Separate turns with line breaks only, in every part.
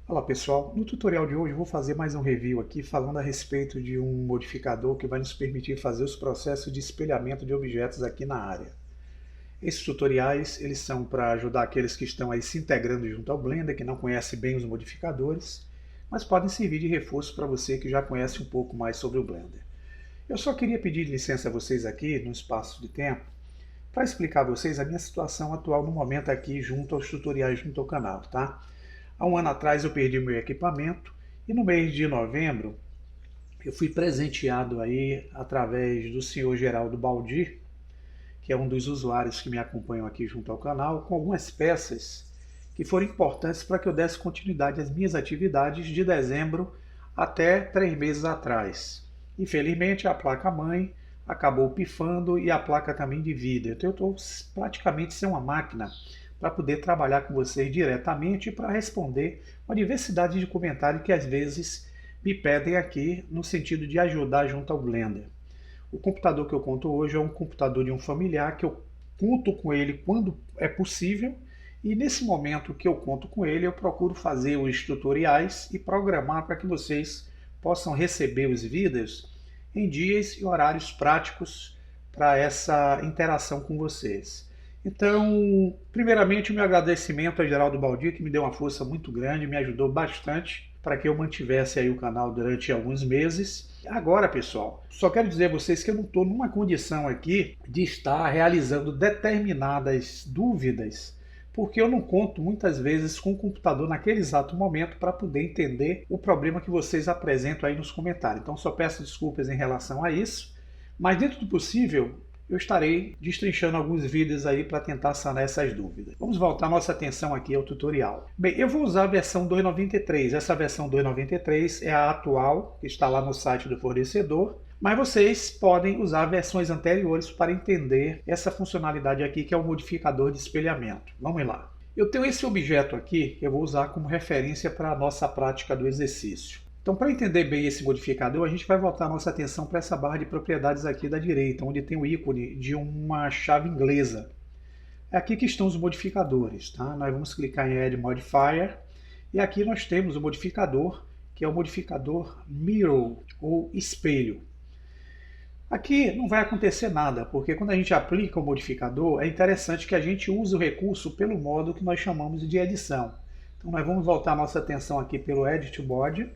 Olá pessoal, no tutorial de hoje eu vou fazer mais um review aqui falando a respeito de um modificador que vai nos permitir fazer os processos de espelhamento de objetos aqui na área. Esses tutoriais eles são para ajudar aqueles que estão aí se integrando junto ao Blender, que não conhece bem os modificadores, mas podem servir de reforço para você que já conhece um pouco mais sobre o Blender. Eu só queria pedir licença a vocês aqui, no espaço de tempo, para explicar a vocês a minha situação atual no momento aqui junto aos tutoriais junto ao canal, tá? Há um ano atrás eu perdi meu equipamento e no mês de novembro eu fui presenteado aí através do senhor Geraldo Baldi, que é um dos usuários que me acompanham aqui junto ao canal, com algumas peças que foram importantes para que eu desse continuidade às minhas atividades de dezembro até 3 meses atrás. Infelizmente a placa-mãe acabou pifando e a placa também de vídeo. Então eu estou praticamente sem uma máquina para poder trabalhar com vocês diretamente e para responder uma diversidade de comentários que às vezes me pedem aqui no sentido de ajudar junto ao Blender. O computador que eu conto hoje é um computador de um familiar que eu conto com ele quando é possível e nesse momento que eu conto com ele eu procuro fazer os tutoriais e programar para que vocês possam receber os vídeos em dias e horários práticos para essa interação com vocês. Então, primeiramente, o meu agradecimento a Geraldo Baldi, que me deu uma força muito grande, me ajudou bastante para que eu mantivesse aí o canal durante alguns meses. Agora, pessoal, só quero dizer a vocês que eu não estou numa condição aqui de estar realizando determinadas dúvidas, porque eu não conto muitas vezes com o computador naquele exato momento para poder entender o problema que vocês apresentam aí nos comentários. Então, só peço desculpas em relação a isso, mas dentro do possível, eu estarei destrinchando alguns vídeos aí para tentar sanar essas dúvidas. Vamos voltar nossa atenção aqui ao tutorial. Bem, eu vou usar a versão 2.93. Essa versão 2.93 é a atual, que está lá no site do fornecedor, mas vocês podem usar versões anteriores para entender essa funcionalidade aqui, que é o modificador de espelhamento. Vamos lá. Eu tenho esse objeto aqui, que eu vou usar como referência para a nossa prática do exercício. Então, para entender bem esse modificador, a gente vai voltar a nossa atenção para essa barra de propriedades aqui da direita, onde tem o ícone de uma chave inglesa. É aqui que estão os modificadores, tá? Nós vamos clicar em Add Modifier, e aqui nós temos o modificador, que é o modificador Mirror, ou espelho. Aqui não vai acontecer nada, porque quando a gente aplica o modificador, é interessante que a gente use o recurso pelo modo que nós chamamos de edição. Então, nós vamos voltar a nossa atenção aqui pelo Edit Body.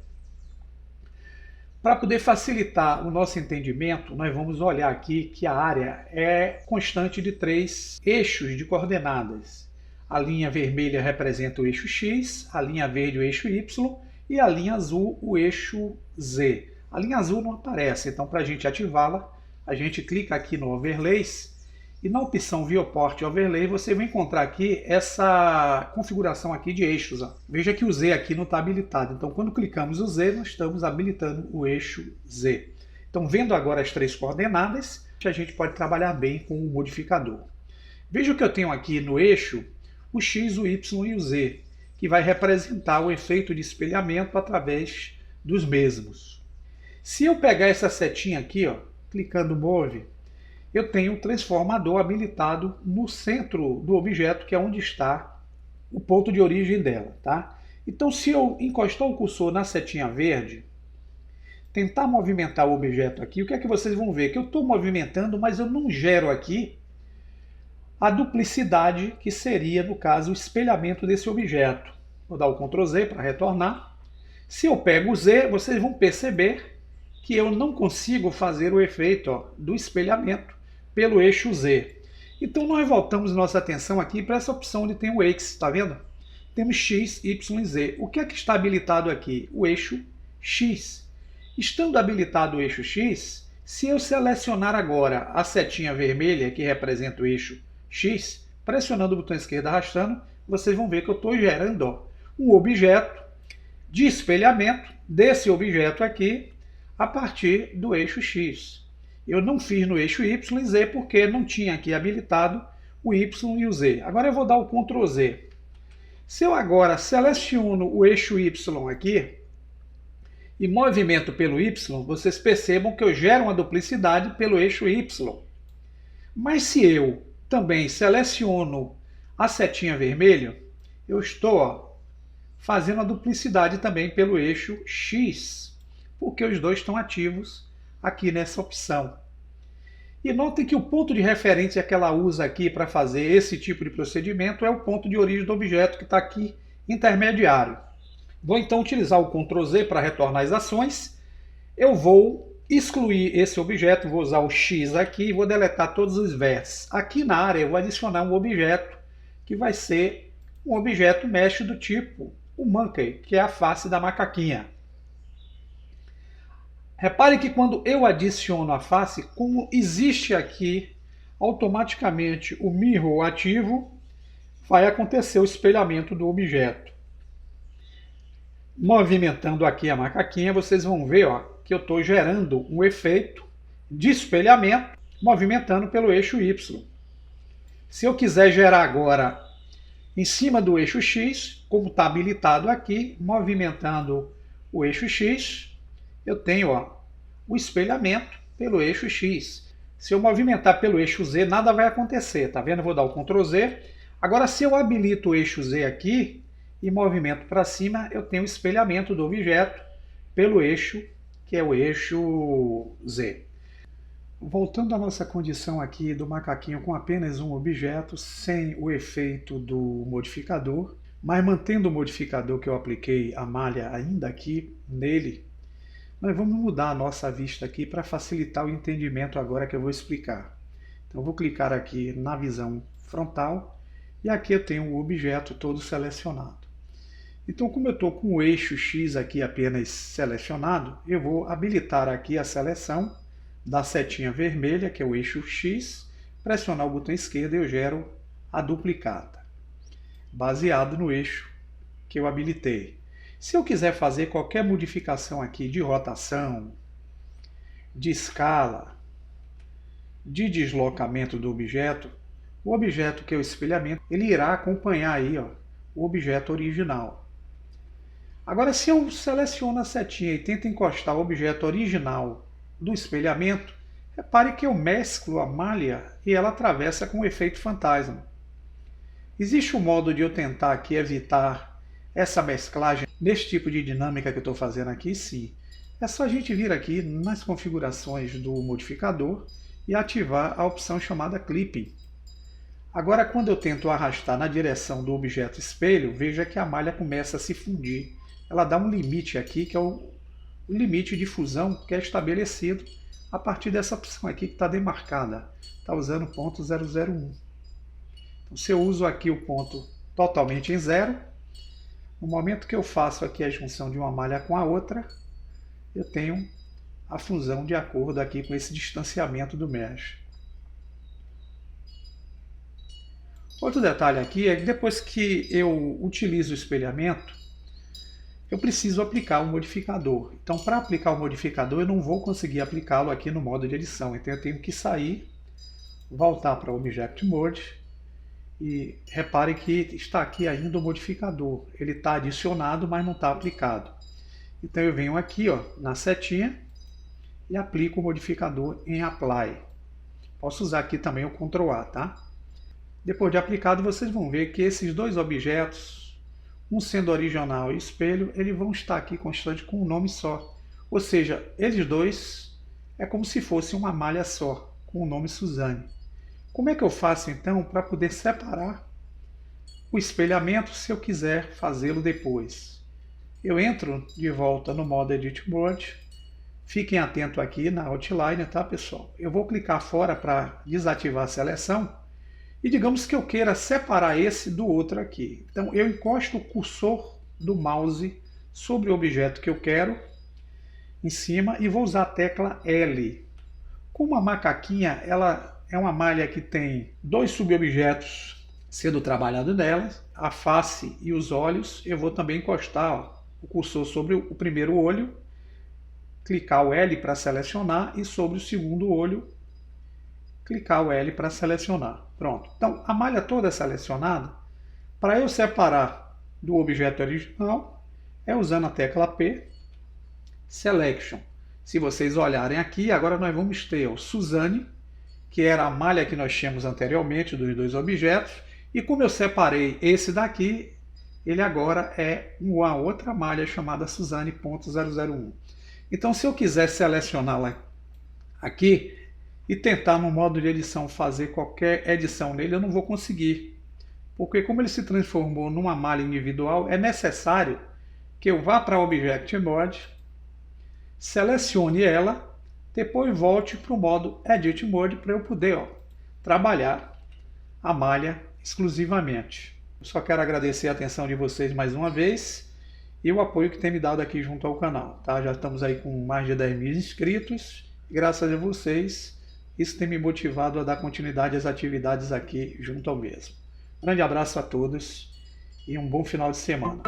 Para poder facilitar o nosso entendimento, nós vamos olhar aqui que a área é constante de 3 eixos de coordenadas. A linha vermelha representa o eixo X, a linha verde o eixo Y e a linha azul o eixo Z. A linha azul não aparece, então para a gente ativá-la, a gente clica aqui no Overlays e na opção Viewport Overlay você vai encontrar aqui essa configuração aqui de eixos. Ó. Veja que o Z aqui não está habilitado. Então, quando clicamos o Z, nós estamos habilitando o eixo Z. Então, vendo agora as 3 coordenadas, a gente pode trabalhar bem com o modificador. Veja que eu tenho aqui no eixo o X, o Y e o Z, que vai representar o efeito de espelhamento através dos mesmos. Se eu pegar essa setinha aqui, ó, clicando Move, eu tenho um transformador habilitado no centro do objeto, que é onde está o ponto de origem dela. Tá? Então, se eu encostar o cursor na setinha verde, tentar movimentar o objeto aqui, o que é que vocês vão ver? Que eu estou movimentando, mas eu não gero aqui a duplicidade, que seria, no caso, o espelhamento desse objeto. Vou dar o Ctrl Z para retornar. Se eu pego o Z, vocês vão perceber que eu não consigo fazer o efeito do espelhamento pelo eixo Z. Então nós voltamos nossa atenção aqui para essa opção onde tem o X, está vendo? Temos X, Y e Z. O que é que está habilitado aqui? O eixo X. Estando habilitado o eixo X, se eu selecionar agora a setinha vermelha que representa o eixo X, pressionando o botão esquerdo arrastando, vocês vão ver que eu estou gerando um objeto de espelhamento desse objeto aqui a partir do eixo X. Eu não fiz no eixo Y e Z porque não tinha aqui habilitado o Y e o Z. Agora eu vou dar o Ctrl Z. Se eu agora seleciono o eixo Y aqui e movimento pelo Y, vocês percebam que eu gero uma duplicidade pelo eixo Y. Mas se eu também seleciono a setinha vermelha, eu estou fazendo a duplicidade também pelo eixo X, porque os dois estão ativos aqui nessa opção. E notem que o ponto de referência que ela usa aqui para fazer esse tipo de procedimento é o ponto de origem do objeto que está aqui intermediário. Vou então utilizar o Ctrl Z para retornar as ações. Eu vou excluir esse objeto, vou usar o X aqui e vou deletar todos os vértices. Aqui na área eu vou adicionar um objeto que vai ser um objeto mesh do tipo o Monkey, que é a face da macaquinha. Repare que quando eu adiciono a face, como existe aqui automaticamente o mirror ativo, vai acontecer o espelhamento do objeto. Movimentando aqui a macaquinha, vocês vão ver que eu estou gerando um efeito de espelhamento movimentando pelo eixo Y. Se eu quiser gerar agora em cima do eixo X, como está habilitado aqui, movimentando o eixo X, eu tenho o espelhamento pelo eixo X. Se eu movimentar pelo eixo Z, nada vai acontecer, tá vendo? Eu vou dar o Ctrl Z. Agora, se eu habilito o eixo Z aqui e movimento para cima, eu tenho o espelhamento do objeto pelo eixo, que é o eixo Z. Voltando à nossa condição aqui do macaquinho com apenas um objeto, sem o efeito do modificador, mas mantendo o modificador que eu apliquei a malha ainda aqui nele, nós vamos mudar a nossa vista aqui para facilitar o entendimento agora que eu vou explicar. Então eu vou clicar aqui na visão frontal e aqui eu tenho o objeto todo selecionado. Então, como eu estou com o eixo X aqui apenas selecionado, eu vou habilitar aqui a seleção da setinha vermelha, que é o eixo X, pressionar o botão esquerdo e eu gero a duplicata, baseado no eixo que eu habilitei. Se eu quiser fazer qualquer modificação aqui de rotação, de escala, de deslocamento do objeto, o objeto que é o espelhamento, ele irá acompanhar aí o objeto original. Agora, se eu seleciono a setinha e tento encostar o objeto original do espelhamento, repare que eu mesclo a malha e ela atravessa com o efeito fantasma. Existe um modo de eu tentar aqui evitar essa mesclagem nesse tipo de dinâmica que eu estou fazendo aqui? Sim. É só a gente vir aqui nas configurações do modificador e ativar a opção chamada Clipping. Agora, quando eu tento arrastar na direção do objeto espelho, veja que a malha começa a se fundir. Ela dá um limite aqui, que é o limite de fusão que é estabelecido a partir dessa opção aqui que está demarcada. Está usando o ponto 001. Então, se eu uso aqui o ponto totalmente em zero, no momento que eu faço aqui a junção de uma malha com a outra, eu tenho a fusão de acordo aqui com esse distanciamento do mesh. Outro detalhe aqui é que depois que eu utilizo o espelhamento, eu preciso aplicar um modificador. Então, para aplicar o modificador, eu não vou conseguir aplicá-lo aqui no modo de edição. Então, eu tenho que sair, voltar para o Object Mode, e repare que está aqui ainda o modificador. Ele está adicionado, mas não está aplicado. Então eu venho aqui na setinha e aplico o modificador em Apply. Posso usar aqui também o Ctrl A, tá? Depois de aplicado, vocês vão ver que esses dois objetos, um sendo original e espelho, eles vão estar aqui constante com um nome só. Ou seja, eles dois é como se fosse uma malha só, com o nome Suzane. Como é que eu faço então para poder separar o espelhamento se eu quiser fazê-lo depois? Eu entro de volta no modo Edit Mode. Fiquem atentos aqui na Outline, tá, pessoal? Eu vou clicar fora para desativar a seleção. E digamos que eu queira separar esse do outro aqui. Então eu encosto o cursor do mouse sobre o objeto que eu quero, em cima, e vou usar a tecla L. Como a macaquinha, ela é uma malha que tem dois subobjetos sendo trabalhado nelas, a face e os olhos. Eu vou também encostar o cursor sobre o primeiro olho, clicar o L para selecionar e sobre o segundo olho, clicar o L para selecionar. Pronto. Então, a malha toda é selecionada. Para eu separar do objeto original, é usando a tecla P, Selection. Se vocês olharem aqui, agora nós vamos ter o Suzane, que era a malha que nós tínhamos anteriormente dos dois objetos, e como eu separei esse daqui, ele agora é uma outra malha chamada Suzane.001. Então, se eu quiser selecioná-la aqui e tentar no modo de edição fazer qualquer edição nele, eu não vou conseguir. Porque como ele se transformou numa malha individual, é necessário que eu vá para a Object Mode, selecione ela, depois volte para o modo Edit Mode para eu poder trabalhar a malha exclusivamente. Eu só quero agradecer a atenção de vocês mais uma vez e o apoio que tem me dado aqui junto ao canal. Tá? Já estamos aí com mais de 10 mil inscritos. Graças a vocês, isso tem me motivado a dar continuidade às atividades aqui junto ao mesmo. Grande abraço a todos e um bom final de semana.